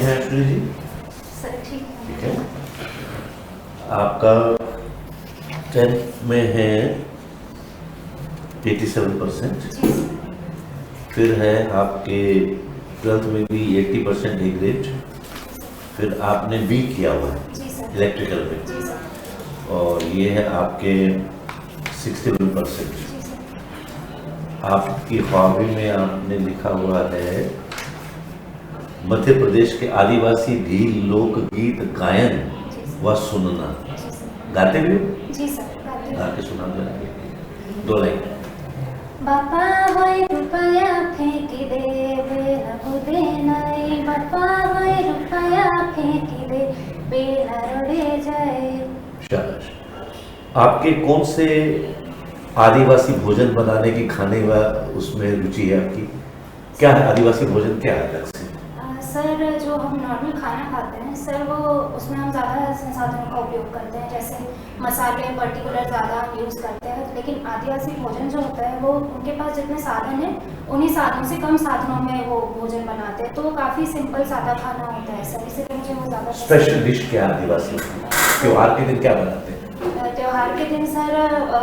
हैं अश्विनी जी? सर ठीक है। आपका 10th में है 87%, फिर है आपके 12th में भी 80% ए ग्रेड, फिर आपने बी किया हुआ है इलेक्ट्रिकल में, और ये है आपके 61%। आपकी ख्वाबी में आपने लिखा हुआ है मध्य प्रदेश के आदिवासी भील लोकगीत गायन व सुनना। गाते भी हो? जी सर, गाते गा के सुना दो, 2 लाइन। बापा होय रुपया फेंकी दे बेला बुदे नहीं, बापा होय रुपया फेंकी दे बेला रोड़े जाए। शाबाश। आपके कौन से आदिवासी भोजन बनाने की खाने व उसमें रुचि है आपकी? क्या है आदिवासी भोजन, क्या है अलग से? सर जो हम नॉर्मल खाना खाते हैं सर, वो उसमें हम ज़्यादा संसाधनों का उपयोग करते हैं, जैसे मसाले पर्टिकुलर ज़्यादा यूज़ करते हैं। लेकिन आदिवासी भोजन जो होता है वो उनके पास जितने साधन हैं उन्हीं साधनों से कम साधनों में वो भोजन बनाते हैं, तो वो काफ़ी सिंपल सादा खाना होता है सर, इसलिए मुझे वो ज़्यादा। स्पेशल डिश क्या है आदिवासी? त्योहार के दिन क्या बनाते हैं? त्योहार के दिन सर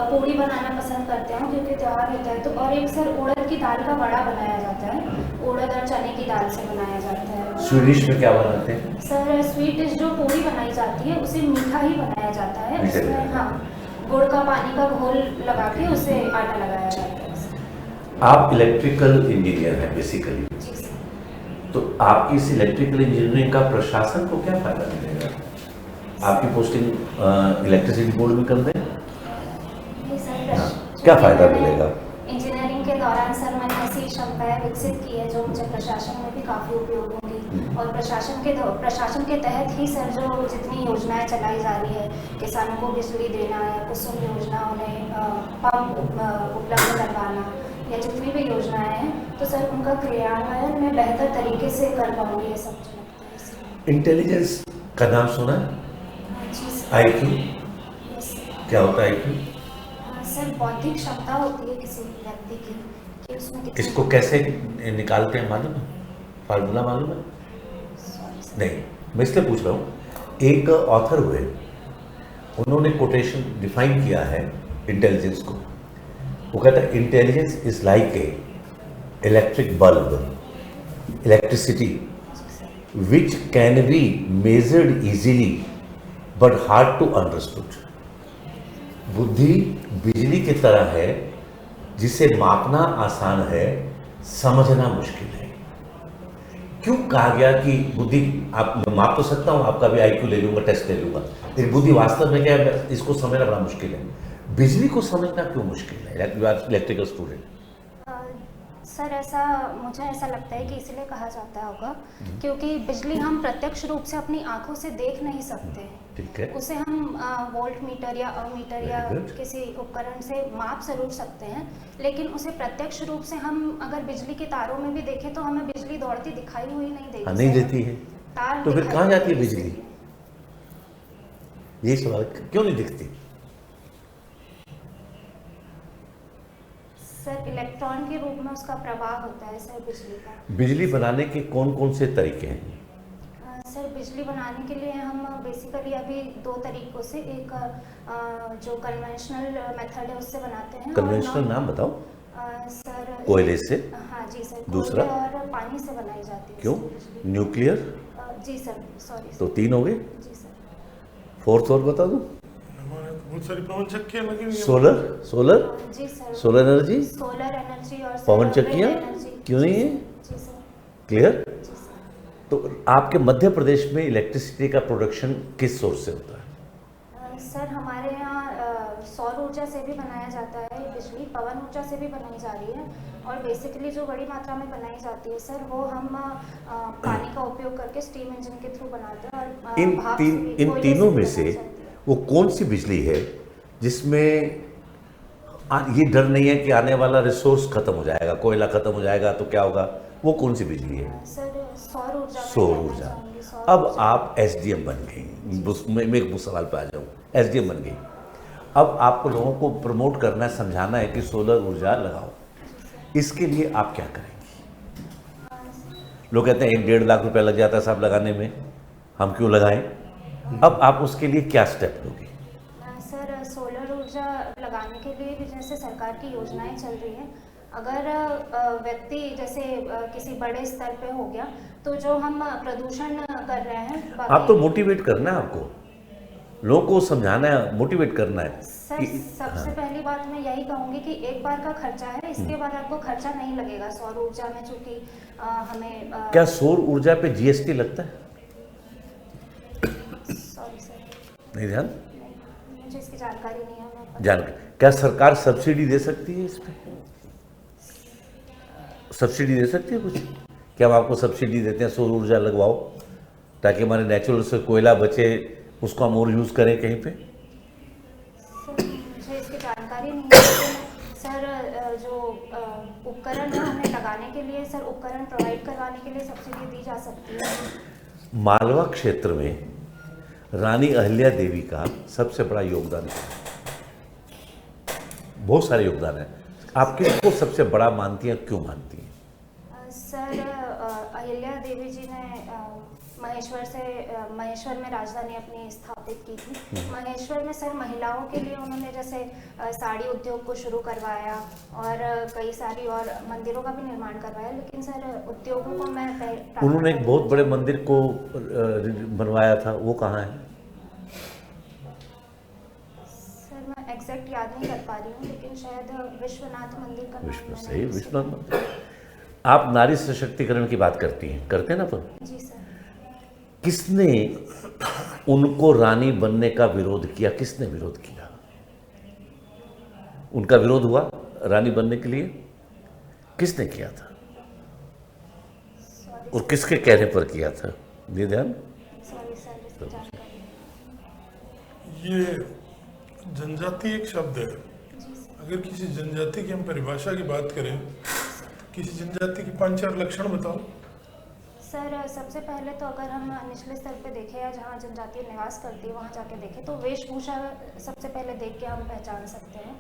पूड़ी बनाना पसंद करते हैं क्योंकि त्योहार होता है तो। और एक सर उड़द की दाल का बड़ा बनाया जाता है, उड़द और चने की दाल से बनाया जाता है। स्वीट डिश में क्या बनाते हैं? सर स्वीट डिश जो पूड़ी बनाई जाती है उसे मीठा ही बनाया जाता है, उसमें हाँ गुड़ का पानी का घोल लगा के उसे आटा लगाया जाता है। आप इलेक्ट्रिकल इंजीनियर हैं बेसिकली, जी सर। तो आपकी इस इलेक्ट्रिकल इंजीनियरिंग का प्रशासन को क्या फायदा मिलेगा? आपकी पोस्टिंग इलेक्ट्रिसिटी बोर्ड में कर दें? क्या फायदा मिलेगा? इंजीनियरिंग के दौरान सर मैंने ऐसी क्षमताएं विकसित की है जो मुझे प्रशासन में भी काफ़ी उपयोग होंगी, और प्रशासन के तहत ही सर जो जितनी योजनाएं चलाई जा रही है, किसानों को बिजली देना या कुसुम योजना, उन्हें पंप उपलब्ध करवाना या जितनी भी योजनाएं हैं, तो सर उनका क्रियान्वयन मैं बेहतर तरीके से कर पाऊंगी, ये सब। इंटेलिजेंस का नाम सुना? IQ क्या होता है? IQ सर बौद्धिक क्षमता होती है किसी व्यक्ति की कि उसमें इसको कैसे निकालते हैं मालूम है? फार्मूला मालूम है? नहीं, मैं इसलिए पूछ रहा हूँ। एक ऑथर हुए, उन्होंने कोटेशन डिफाइन किया है इंटेलिजेंस को। वो कहता है intelligence is like a electric bulb, electricity which can be measured easily but hard to understood. बुद्धि बिजली की तरह है जिसे मापना आसान है, समझना मुश्किल है। क्यों कहा गया कि बुद्धि, आप माप तो सकता हूं, आपका भी IQ ले लूंगा, टेस्ट ले लूंगा, लेकिन बुद्धि वास्तव में क्या है, इसको समझना बड़ा मुश्किल है। बिजली को समझना क्यों मुश्किल है? Electrical student. सर मुझे ऐसा लगता है कि इसलिए कहा जाता होगा क्योंकि बिजली हम प्रत्यक्ष रूप से अपनी आंखों से देख नहीं सकते, ठीक है। उसे हम वोल्ट मीटर या अमीटर या किसी उपकरण से माप जरूर सकते हैं, लेकिन उसे प्रत्यक्ष रूप से हम अगर बिजली के तारों में भी देखें तो हमें बिजली दौड़ती दिखाई हुई नहीं देती। नहीं देती है तार तो फिर कहाँ जाती है बिजली? ये सवाल क्यों नहीं दिखती? सर इलेक्ट्रॉन के रूप में उसका प्रवाह होता है सर बिजली का। बिजली बनाने के कौन कौन से तरीके हैं? सर बिजली बनाने के लिए हम बेसिकली अभी 2 तरीकों से, एक जो कन्वेंशनल मेथड है उससे बनाते हैं। कन्वेंशनल नाम बताओ। सर कोयले से? हाँ जी सर। दूसरा? और पानी से बनाई जाती है। क्यों? न्यूक्लियर? जी सर, सॉरी। तो 3 हो गए। जी सर। 4th और बता दूं? बहुत सारी पवन चक्कियां लगी हुई हैं। सोलर? जी sir. Solar energy? Solar energy और पवन चक्कियां क्यों नहीं है? जी सर। क्लियर? जी सर। तो आपके मध्य प्रदेश में इलेक्ट्रिसिटी का प्रोडक्शन किस सोर्स से होता है? सर हमारे यहाँ सौर ऊर्जा से भी बनाया जाता है बिजली, पवन ऊर्जा से भी बनाई जा रही है, और बेसिकली जो बड़ी मात्रा में बनाई जाती है सर वो हम पानी का उपयोग करके स्टीम इंजन के थ्रू बनाते हैं। और इन तीनों में से वो कौन सी बिजली है जिसमें ये डर नहीं है कि आने वाला रिसोर्स खत्म हो जाएगा, कोयला खत्म हो जाएगा तो क्या होगा? वो कौन सी बिजली है? सर सौर ऊर्जा। सौर ऊर्जा। अब आप SDM बन गई, मैं एक सवाल पे आ जाऊँ। SDM बन गई, अब आपको लोगों को प्रमोट करना है, समझाना है कि सोलर ऊर्जा लगाओ। इसके लिए आप क्या करेंगी? लोग कहते हैं 1-1.5 लाख रुपया लग जाता है साहब लगाने में, हम क्यों लगाएं? अब आप उसके लिए क्या स्टेप लोगे? सर सोलर ऊर्जा लगाने के लिए भी जैसे सरकार की योजनाएं चल रही हैं, अगर व्यक्ति जैसे किसी बड़े स्तर पे हो गया तो जो हम प्रदूषण कर रहे हैं आप तो मोटिवेट करना है, आपको लोगों को समझाना है, मोटिवेट करना है। सर सबसे पहली बात मैं यही कहूँगी कि एक बार का खर्चा है, इसके बाद आपको खर्चा नहीं लगेगा सौर ऊर्जा में, चूँकि हमें क्या सौर ऊर्जा पे जीएसटी लगता है? सॉरी सर, नहीं ध्यान, मुझे इसकी जानकारी नहीं है। जानकारी क्या सरकार सब्सिडी दे सकती है इस पे? सब्सिडी दे सकती है कुछ? क्या हम आपको सब्सिडी देते हैं सौर ऊर्जा लगवाओ ताकि हमारे नेचुरल से कोयला बचे, उसको हम और यूज़ करें कहीं पे? सर मुझे इसकी जानकारी नहीं है, लेकिन सर जो उपकरण है हमें लगाने के लिए, सर उपकरण प्रोवाइड करवाने के लिए सब्सिडी दी जा सकती है। मालवा क्षेत्र में रानी अहिल्या देवी का सबसे बड़ा योगदान है, बहुत सारे योगदान है। आप किसको सबसे बड़ा मानती हैं, क्यों मानती हैं? सर अहिल्या देवी जी ने महेश्वर में राजधानी अपनी स्थापित की थी। महेश्वर में सर महिलाओं के लिए उन्होंने जैसे साड़ी उद्योग को शुरू करवाया और कई सारी और मंदिरों का भी निर्माण करवाया, लेकिन सर उद्योगों को मैं उन्होंने एक बहुत बड़े मंदिर को बनवाया था, वो कहाँ है? सर मैं एग्जैक्ट याद नहीं कर पा रही हूँ, लेकिन शायद विश्वनाथ मंदिर का नाम सही, विश्वनाथ मंदिर। आप नारी सशक्तिकरण की बात करती हैं, करते हैं ना? पर जी सर। किसने उनको रानी बनने का विरोध किया? किसने विरोध किया? उनका विरोध हुआ रानी बनने के लिए? किसने किया था और किसके कहने पर किया था? ये ध्यान। सॉरी सर, इसकी जानकारी। ये जनजाति एक शब्द है, अगर किसी जनजाति की हम परिभाषा की बात करें, किसी जनजाति की 5-4 लक्षण बताओ। सर सबसे पहले तो अगर हम निचले स्तर पे देखें या जहाँ जनजाति निवास करती है वहाँ जाके देखें तो वेशभूषा सबसे पहले देख के हम पहचान सकते हैं।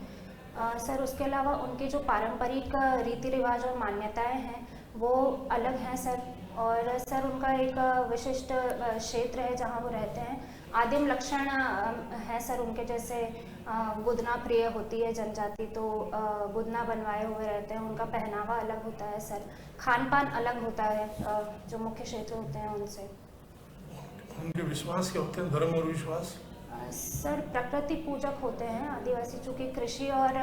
सर उसके अलावा उनके जो पारंपरिक रीति रिवाज और मान्यताएं हैं वो अलग हैं सर, और सर उनका एक विशिष्ट क्षेत्र है जहाँ वो रहते हैं। आदिम लक्षण है सर उनके, जैसे गुदना प्रिय होती है जनजाति तो गुदना बनवाए हुए रहते हैं। उनका पहनावा अलग होता है सर, खान पान अलग होता है जो मुख्य क्षेत्र होते हैं उनसे। उनके विश्वास क्या होते हैं, धर्म और विश्वास? सर प्रकृति पूजक होते हैं आदिवासी, चूँकि कृषि और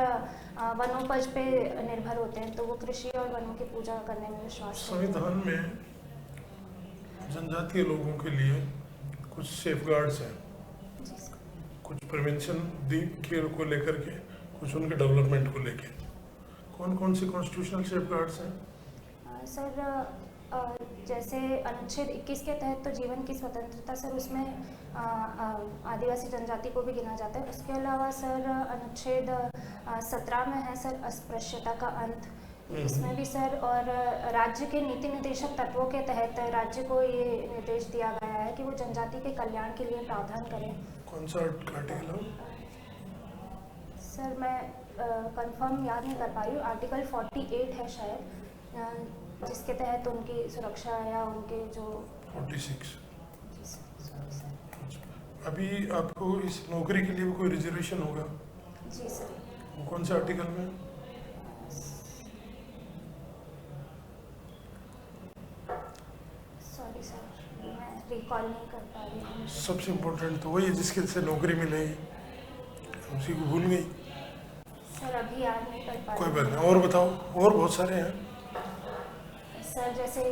वनोपज पे निर्भर होते हैं तो वो कृषि और वनों की पूजा करने में विश्वास। संविधान में जनजातीय लोगों के लिए कुछ सेफगार्ड्स हैं, कुछ प्रिवेंशन के को लेकर के, कुछ उनके डेवलपमेंट को लेकर। कौन कौन से कॉन्स्टिट्यूशनल सेफगार्ड्स हैं? सर जैसे अनुच्छेद 21 के तहत तो जीवन की स्वतंत्रता सर, उसमें आदिवासी जनजाति को भी गिना जाता है। उसके अलावा सर अनुच्छेद 17 में है सर अस्पृश्यता का अंत, इसमें भी सर, और राज्य के नीति निर्देशक तत्वों के तहत राज्य को ये निर्देश दिया गया है कि वो जनजाति के कल्याण के लिए प्रावधान करें। कौन सा आर्टिकल है? सर मैं कंफर्म याद नहीं कर पा रही हूँ, आर्टिकल 48 है शायद, जिसके तहत उनकी सुरक्षा या उनके जो 46। अभी आपको इस नौकरी के लिए भी कोई रिजर्वेशन होगा? जी सर। वो कौन से आर्टिकल में? सॉरी सर, मैं रिकॉल नहीं कर पा रही हूँ। सबसे इम्पोर्टेंट तो वही है जिसके से नौकरी मिलेगी, उसी को भूल गई। सर अभी याद नहीं कर पा रही। कोई बात नहीं, और बताओ, और बहुत सारे हैं। सर जैसे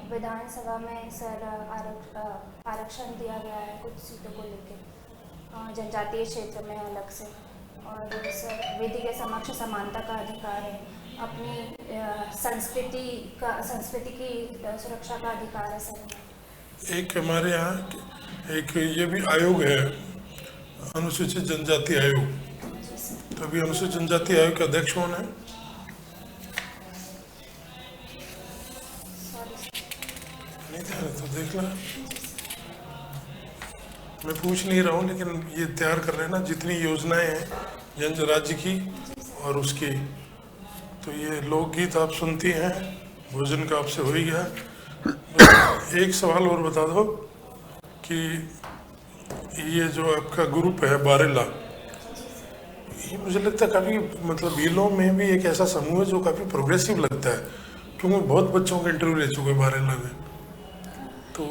विधानसभा में सर आरक्षण दिया गया है कुछ सीटों को लेके जनजातीय क्षेत्र में अलग से, और सर विधि के समक्ष समानता का अधिकार है, अपनी संस्कृति की सुरक्षा का अधिकार है सर। एक हमारे यहाँ एक ये भी आयोग है, अनुसूचित जनजाति आयोग। तो अभी अनुसूचित जनजाति आयोग के अध्यक्ष कौन है? नहीं ध्यान है तो देख ला। मैं पूछ नहीं रहा हूँ, लेकिन ये तैयार कर रहे हैं ना जितनी योजनाएं हैं राज्य की और उसकी। तो ये लोकगीत आप सुनती हैं, भोजन का आपसे हो ही गया। एक सवाल और बता दो कि ये जो आपका ग्रुप है बारेला, ये मुझे लगता है काफ़ी मतलब भीलों में भी एक ऐसा समूह है जो काफ़ी प्रोग्रेसिव लगता है, क्योंकि बहुत बच्चों के इंटरव्यू ले चुके हैं बारेला में, तो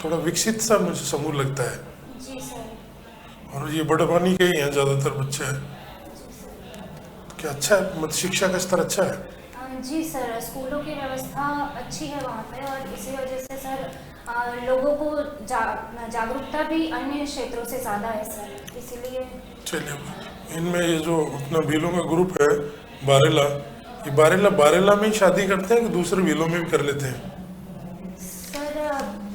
थोड़ा विकसित सा मुझे समूह लगता है। जी सर। और ये बड़वानी के ही हैं ज़्यादातर बच्चे हैं। क्या अच्छा है, मतलब शिक्षा का स्तर अच्छा है? जी सर, स्कूलों की व्यवस्था अच्छी है वहाँ पे, और इसी वजह से सर लोगों को जागरूकता भी अन्य क्षेत्रों से ज़्यादा है सर, इसीलिए। चलिए, इनमें ये जो अपना भीलों का ग्रुप है बारेला, ये बारेला में ही शादी करते हैं कि दूसरे भीलों में भी कर लेते हैं? सर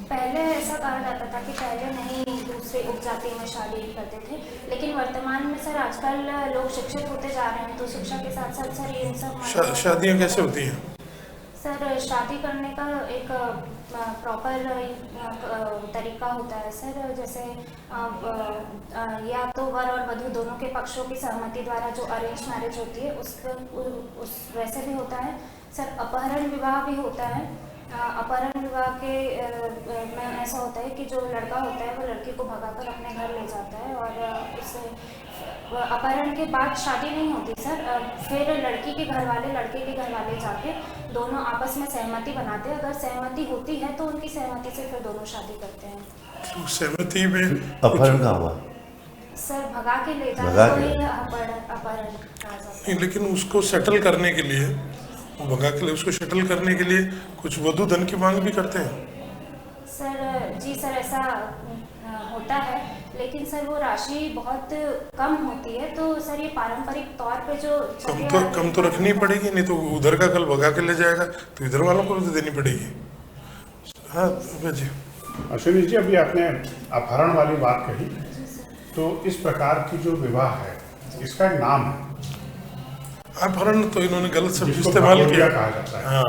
पहले ऐसा कहा जाता था कि पहले नहीं दूसरे उपजाति में शादी करते थे, लेकिन वर्तमान में सर आजकल लोग शिक्षित होते जा रहे हैं, तो शिक्षा के साथ साथ सर इन सब शादियाँ कैसे होती हैं? सर शादी करने का एक प्रॉपर तरीका होता है सर, जैसे या तो वर और वधू दोनों के पक्षों की सहमति द्वारा जो अरेंज मैरिज होती है उस वैसे भी होता है सर। अपहरण विवाह भी होता है। अपहरण विवाह के में ऐसा होता है कि जो लड़का होता है वो लड़की को भगाकर अपने घर ले जाता है, और उससे अपहरण के बाद शादी नहीं होती सर, फिर लड़की के घर वाले लड़के के घर वाले जाके दोनों आपस में सहमति बनाते हैं, अगर सहमति होती है तो उनकी सहमति से फिर दोनों शादी करते हैं। तो सहमति में अपहरण का हुआ सर भगा के ले जाने को ही अपहरण कहा जाता है। लेकिन उसको सेटल करने के लिए, वो भगा के लिए उसको सेटल करने के लिए कुछ वधू धन की मांग भी करते हैं? सर जी सर, ऐसा होता है, लेकिन सर वो राशि बहुत कम होती है, तो सर ये पारंपरिक तौर पे जो कम तो रखनी पड़ेगी, नहीं तो उधर का कल भगा के ले जाएगा तो इधर वालों को भी तो देनी पड़ेगी। हाँ जी। अश्विनी जी, अभी आपने अपहरण वाली बात कही, तो इस प्रकार की जो विवाह है इसका एक नाम है। अपहरण तो इन्होंने गलत शब्द इस्तेमाल किया, कहा जाता है। हाँ,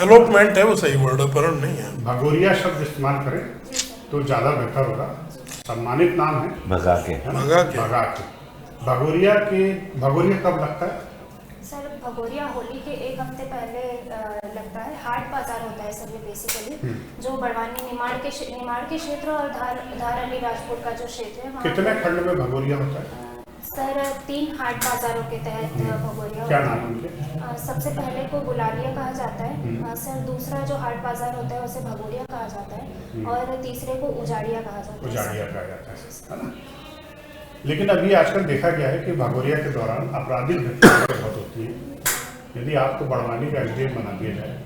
एलोपमेंट है वो, सही वर्ड, अपहरण नहीं है। भगोरिया शब्द इस्तेमाल करें तो ज़्यादा बेहतर होगा, सम्मानित नाम है। भगा के भगोरिया कब लगता है? सर भगोरिया होली के एक हफ्ते पहले लगता है। हाट बाजार होता है सर ये बेसिकली, जो बड़वानी निमाड़ के क्षेत्र और धार अलीराजपुर का जो क्षेत्र है। कितने खंड में भगोरिया होता है? सर 3 हाट बाजारों के तहत भगोरिया। क्या नाम उनके? सबसे पहले को गुलालिया कहा जाता है सर, दूसरा जो हाट बाजार होता है उसे भगोरिया कहा जाता है, और तीसरे को उजाड़िया कहा जाता है। उजाड़िया कहा जाता है ना। लेकिन अभी आजकल देखा गया है कि भगोरिया के दौरान आपराधिक घटनाएं बहुत होती हैं। यदि आपको बड़वानी का एसडीएम बना दिया जाए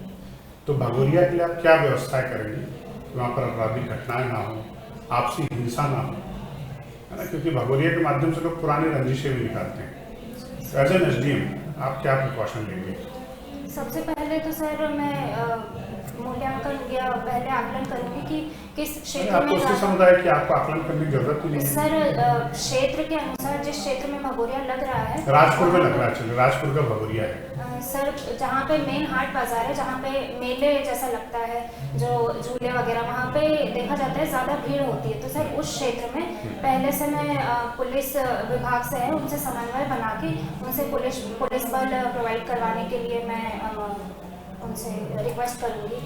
तो भगोरिया के लिए आप क्या व्यवस्थाएं करेंगे कि वहाँ पर आपराधिक घटनाएं ना हो, आपसी हिंसा ना हो, है ना, क्योंकि भगोरिया के माध्यम से लोग पुरानी रंजिशें भी निकालते हैं। एज एन एसडीएम आप क्या प्रिकॉशन लेंगे? सबसे पहले तो सर मैं मूल्यांकन या पहले आकलन करूंगी कि किस क्षेत्र में उसके समुदाय की आपको आकलन करने की जरूरत ही नहीं है सर। क्षेत्र के अनुसार जिस क्षेत्र में भगोरिया लग रहा है, राजपुर में लग रहा है, राजपुर का भगोरिया है सर, जहाँ पे मेन हाट बाजार है, जहाँ पे मेले जैसा लगता है, जो झूले वगैरह, वहाँ पे देखा जाता है ज़्यादा भीड़ होती है, तो सर उस क्षेत्र में पहले से मैं पुलिस विभाग से है उनसे समन्वय बना के उनसे पुलिस बल प्रोवाइड करवाने के लिए मैं उनसे रिक्वेस्ट करूँगी।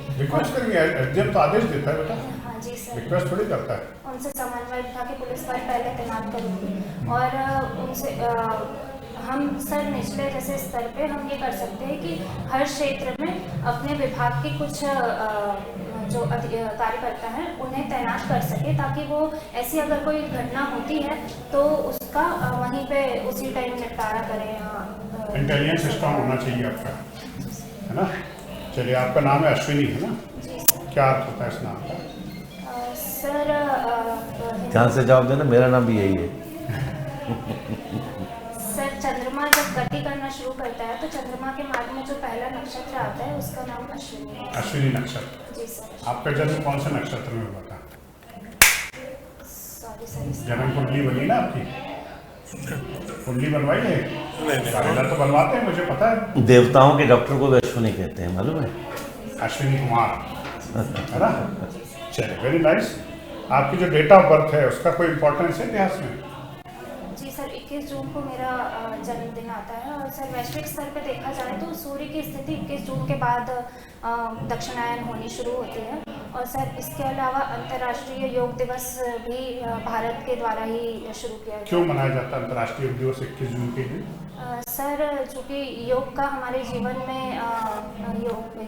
एसडीएम तो आदेश देता है बेटा। हाँ जी सर, रिक्वेस्ट थोड़ी करता है। उनसे समन्वय बिठा के पुलिस बल पहले तैनात करूँगी, और उनसे हम सर निचले जैसे स्तर पे हम ये कर सकते हैं कि हर क्षेत्र में अपने विभाग के कुछ जो कार्यकर्ता हैं उन्हें तैनात कर सके, ताकि वो ऐसी अगर कोई घटना होती है तो उसका वहीं पे उसी टाइम निपटारा करें। इंटेलिजेंस स्ट्रांग होना चाहिए आपका, है ना। चलिए, आपका नाम है अश्विनी, है ना? जी सर। क्या अर्थ होता है इस नाम का? सर ध्यान से जवाब देना, मेरा नाम भी यही है। सर चंद्रमा जब गति करना शुरू करता है तो चंद्रमा के मार्ग में जो पहला नक्षत्र आता है उसका नाम अश्विनी है। अश्विनी नक्षत्र। जी सर। आपका जन्म कौन से नक्षत्र में हुआ था? Sorry sir. जन्म कुंडली बनी ना आपकी? कुंडली बनवाई है? नहीं, तो बनवाते हैं, मुझे पता है। देवताओं के डॉक्टर को अश्विनी कहते हैं, मालूम है? अश्विनी कुमार, है ना। चलिए, वेरी नाइस। आपकी जो डेट ऑफ बर्थ है उसका कोई इम्पोर्टेंस है इतिहास में? जी सर 21 जून को मेरा जन्मदिन आता है और सर वैश्विक स्तर पे देखा जाए तो सूर्य की स्थिति 21 जून के बाद दक्षिणायन होनी शुरू होती है। और सर इसके अलावा अंतर्राष्ट्रीय योग दिवस भी भारत के द्वारा ही शुरू किया गया। क्यों मनाया जाता है अंतर्राष्ट्रीय योग दिवस 21 जून के दिन? सर चूँकि योग का हमारे जीवन में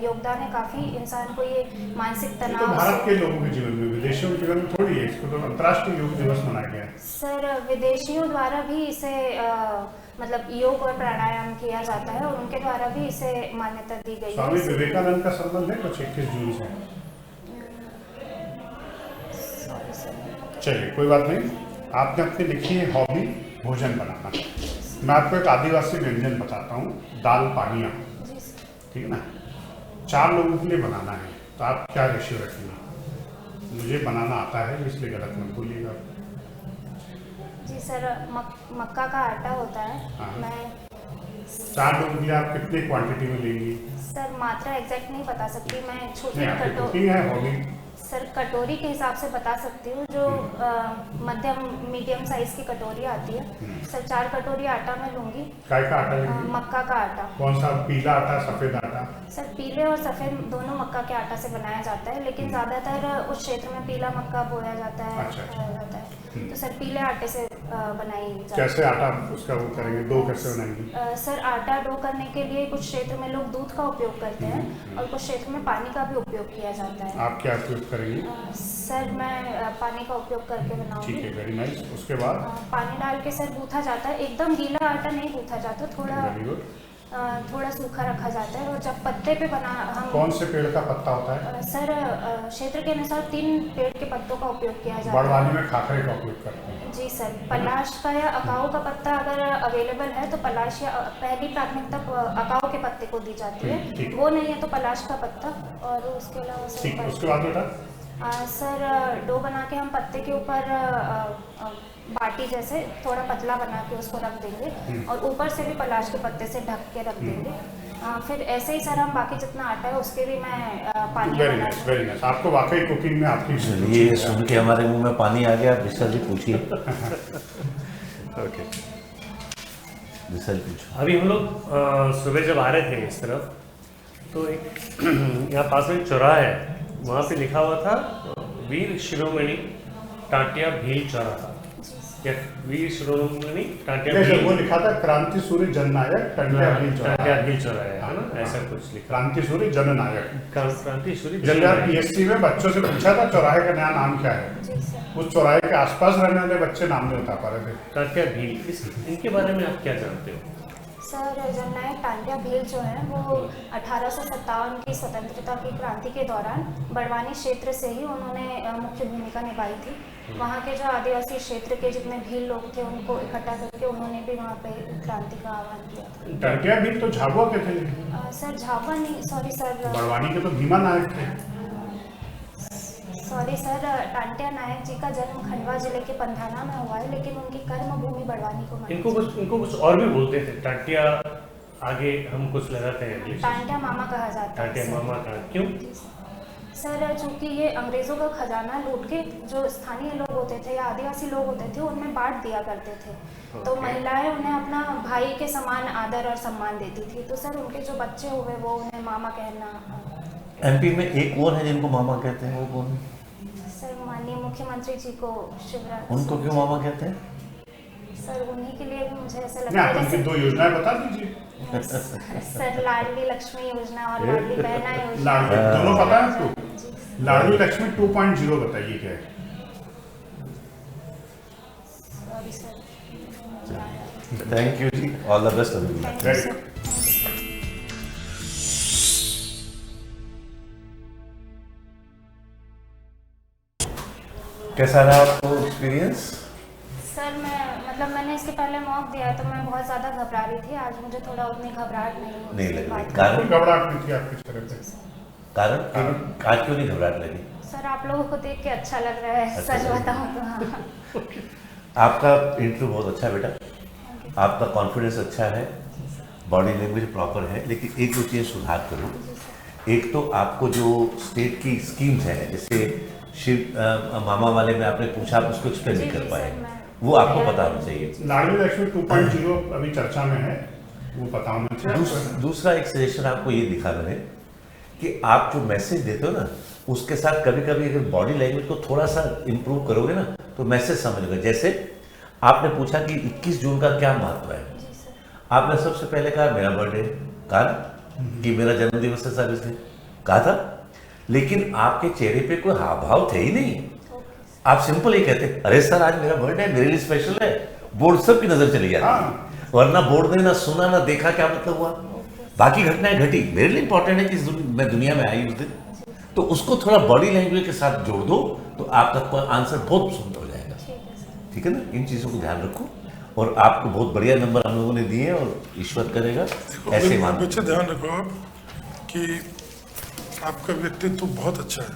योगदान है काफ़ी, इंसान को ये मानसिक ये तो तनाव भारत के लोगों के जीवन में, विदेशियों के जीवन में थोड़ी है, इसको तो अंतर्राष्ट्रीय योग दिवस मनाया गया है। सर विदेशियों द्वारा भी इसे मतलब योग और प्राणायाम किया जाता है और उनके द्वारा भी इसे मान्यता दी गई स्वामी है। विवेकानंद का संबंध है कुछ 21 जून से? Sorry sir. चलिए कोई बात नहीं। आपने अपनी लिखी है हॉबी भोजन बनाना। मैं आपको एक आदिवासी व्यंजन बताता हूँ, दाल पानिया, जी सर। ठीक है ना? 4 लोगों के लिए बनाना है, तो आप क्या रेशियो रखेंगे? मुझे बनाना आता है इसलिए गलत मत बोलिएगा। जी सर, मक्का का आटा होता है। हाँ। मैं 4 लोगों के लिए आप कितनी क्वांटिटी में लेंगी? सर मात्रा एग्जैक्ट नहीं बता सकती, मैं छोटी नहीं, आपकी कुकिंग है हॉबी। सर कटोरी के हिसाब से बता सकती हूँ, जो मध्यम मीडियम साइज की कटोरी आती है। सर 4 कटोरी आटा मैं लूँगी। काय का आटा लेंगी? मक्का का आटा। कौन सा, पीला आटा सफेद आटा? सर पीले और सफ़ेद दोनों मक्का के आटा से बनाया जाता है, लेकिन ज़्यादातर उस क्षेत्र में पीला मक्का बोया जाता है, अच्छा। खाया जाता है। तो सर पीले आटे से बनाई जाती है। कैसे आटा उसका वो करेंगे, डो कैसे बनाएंगे? सर आटा डो करने के लिए कुछ क्षेत्र में लोग दूध का उपयोग करते हैं और कुछ क्षेत्र में पानी का भी उपयोग किया जाता है। आप क्या उपयोग करेंगे? सर मैं पानी का उपयोग करके बनाऊंगी। ठीक है, वेरी नाइस। उसके बाद पानी डाल के सर गूँथा जाता है, एकदम गीला आटा नहीं गूँथा जाता, वेरी गुड। थोड़ा सूखा रखा जाता है। और जब पत्ते पे बना हम कौन से पेड़ का पत्ता होता है? सर क्षेत्र के अनुसार 3 पेड़ के पत्तों का उपयोग किया जाता है। बड़वानी में खाखरे का उपयोग करते हैं। जी सर, पलाश का या अकाऊ का पत्ता अगर अवेलेबल है तो पलाश या पहली प्राथमिकता अकाऊ के पत्ते को दी जाती है, ठीक। वो नहीं है तो पलाश का पत्ता। और उसके अलावा ठीक, सर उसके बाद बेटा सर डो बना के हम पत्ते के ऊपर बाटी जैसे थोड़ा पतला बना के उसको रख देंगे और ऊपर से भी पलाश के पत्ते से ढक के रख देंगे। फिर ऐसे ही सर हम बाकी जितना आटा है उसके भी मैं पानी वेरी नाइस, वेरी नाइस। आपको वाकई कुकिंग में आपकी ये सुन के हमारे मुंह में पानी आ गया। विशाल जी पूछिए। ओके, विशाल पूछो। अभी हम लोग सुबह जब आ रहे थे इस तरफ तो एक यहाँ पास में एक चौराहा है, वहाँ पे लिखा हुआ था वीर शिरोमणि टाटिया भील चौराहा या वीर शिरोमणि टाटिया वो लिखा था क्रांति सूर्य जननायक टंटिया भील टाटिया चौराहा। भील चौराहा है ना, ऐसा कुछ लिखा। क्रांति सूर्य जननायक। क्रांति सूर्य इसलिए आप PSC में बच्चों से पूछा था चौराहे का नया नाम क्या है, जी सर। उस चौराहे के आसपास रहने वाले बच्चे नाम नहीं बता पा रहे थे। टाटिया भील, इनके बारे में आप क्या जानते हो? सर जननायक टाटिया भील जो है वो 1857 की स्वतंत्रता की क्रांति के दौरान बड़वानी क्षेत्र से ही उन्होंने मुख्य भूमिका निभाई थी। वहाँ के जो आदिवासी क्षेत्र के जितने भील लोग थे उनको इकट्ठा करके उन्होंने भी वहाँ पे क्रांति का आह्वान किया था। टंटिया भील तो झाबुआ के थे, सर झाबुआ नहीं, सॉरी सर, बड़वानी के तो भीमा नायक थे। सॉरी सर, टांटिया नायक जी का जन्म खंडवा जिले के पंधाना में हुआ है, लेकिन उनकी कर्म भूमि बड़वानी को मानी इनको कुछ और भी बोलते थे, टाटिया आगे हम कुछ लगाते हैं इंग्लिश, टांटिया मामा कहा जाता है। टाटिया सर। मामा का क्यों? सर चूंकि ये अंग्रेजों का खजाना लूट के जो स्थानीय लोग होते थे या आदिवासी लोग होते थे उनमें बांट दिया करते थे, तो महिलाएं उन्हें अपना भाई के समान आदर और सम्मान देती थी, तो सर उनके जो बच्चे हुए वो उन्हें मामा कहना। MP में एक और है जिनको मामा कहते हैं, वो कौन है? सर माननीय मुख्यमंत्री जी को शिवराज। उनको क्यों मामा कहते हैं? सर उन्हीं के लिए भी मुझे ऐसा नहीं, लगता आप है उनकी जैसे 2 योजनाएं बता दीजिए। सर लाडली लक्ष्मी योजना और लाडली बहना योजना। लाडली दोनों पता है आपको? लाडली लक्ष्मी 2.0 बताइए क्या है? Sorry sir. थैंक यू जी, all the best. Very good. कैसा रहा आपको एक्सपीरियंस? सर मैंने इसके पहले मॉक दिया तो मैं बहुत ज़्यादा घबरा रही थी, आज मुझे थोड़ा उतनी घबराहट नहीं लग रही। बात कारण? कोई घबराहट नहीं थी आपकी तरफ से? कारण आज क्यों नहीं घबराहट लगी? सर आप लोगों को देख के अच्छा लग रहा है, अच्छा सच लग बताऊं तो। हाँ। आपका इंटरव्यू बहुत अच्छा है बेटा, आपका कॉन्फिडेंस अच्छा है, बॉडी लैंग्वेज प्रॉपर है, लेकिन एक दो चीज़ सुधार करो। एक तो आपको जो स्टेट की स्कीम्स है, जैसे शिव मामा वाले में आपने पूछा, आप उसको एक्सप्लेन नहीं कर पाए, वो आपको पता होना चाहिए। लाडली लक्ष्मी 2.0 अभी चर्चा में है, वो पता होना चाहिए। दूसरा एक सजेशन आपको ये दिखा मैंने कि आप जो मैसेज देते हो ना, उसके साथ कभी कभी अगर बॉडी लैंग्वेज को थोड़ा सा इम्प्रूव करोगे ना, तो मैसेज समझोगे। जैसे आपने पूछा कि 21 जून का क्या महत्व है, आपने सबसे पहले कहा मेरा बर्थडे, कहा ना कि मेरा जन्मदिवस है सर इसलिए कहा था, लेकिन आपके चेहरे पे कोई हाव भाव थे ही नहीं। आप सिंपल ही कहते अरे सर आज मेरा बर्थडे है, मेरे लिए स्पेशल है, बोर्ड सबकी नजर चली जाती। वरना बोर्ड ने ना सुना ना देखा, क्या मतलब हुआ, बाकी घटनाएं घटी, मेरे लिए इंपॉर्टेंट है कि मैं दुनिया में आई उस दिन। तो उसको थोड़ा बॉडी लैंग्वेज के साथ जोड़ दो तो आपका आंसर बहुत सुंदर हो जाएगा। ठीक है ना, इन चीज़ों को ध्यान रखो। और आपको बहुत बढ़िया नंबर हम लोगों ने दिए और ईश्वर करेगा ऐसे मान। बच्चे ध्यान रखो आप कि आपका व्यक्तित्व बहुत अच्छा है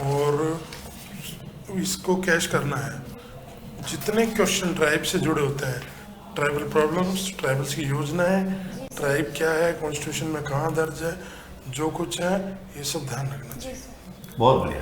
और इसको कैश करना है। जितने क्वेश्चन ट्राइब से जुड़े होते हैं, ट्राइबल प्रॉब्लम्स, ट्राइबल्स की योजना है, ट्राइब क्या है, कॉन्स्टिट्यूशन में कहाँ दर्ज है, जो कुछ है, ये सब ध्यान रखना चाहिए। बहुत बढ़िया।